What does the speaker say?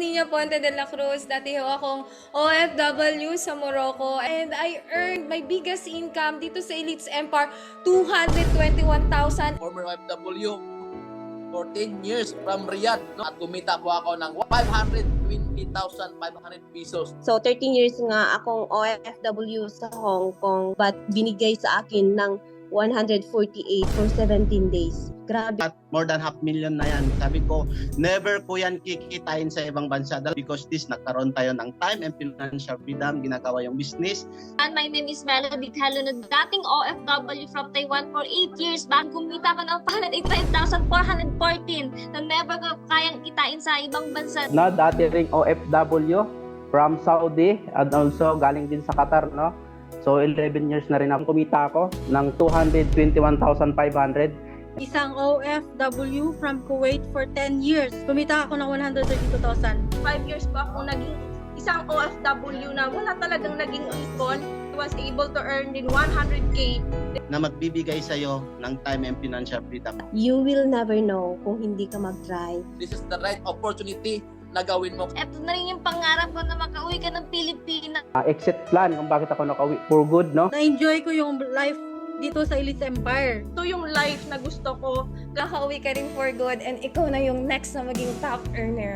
Nina Ponte de la Cruz. Dati ho akong OFW sa Morocco and I earned my biggest income dito sa Elites Empire, 221,000. Former OFW for 10 years from Riyadh, no? At kumita po ako ng 520,500 pesos. So 13 years nga akong OFW sa Hong Kong but binigay sa akin ng 148 for 17 days. Grabe. At more than 500,000 na yan. Sabi ko, never ko yan kikitain sa ibang bansa because this nagkaroon tayo ng time and financial freedom, ginagawa yung business. And my name is Melody Talon, dating OFW from Taiwan for 8 years. Bago kumita ko ng 585,414 na never ko kayang kitain sa ibang bansa. No, dati ring OFW from Saudi and also galing din sa Qatar, no? So 11 years na rin ako kumita ako ng 221,500. Isang OFW from Kuwait for 10 years. Kumita ako ng 132,000. 5 years po ako naging isang OFW na wala talagang naging ipon. I was able to earn din 100K. Na magbibigay sa'yo ng time and financial freedom. You will never know kung hindi ka mag-try. This is the right opportunity na gawin mo. Ito na rin yung pangarap ko na makauwi ka ng Pilipinas. Exit plan kung bakit ako nakauwi for good, no? Na-enjoy ko yung life dito sa Elites Empire. Ito yung life na gusto ko. Kakauwi ka rin for good and ikaw na yung next na maging top earner.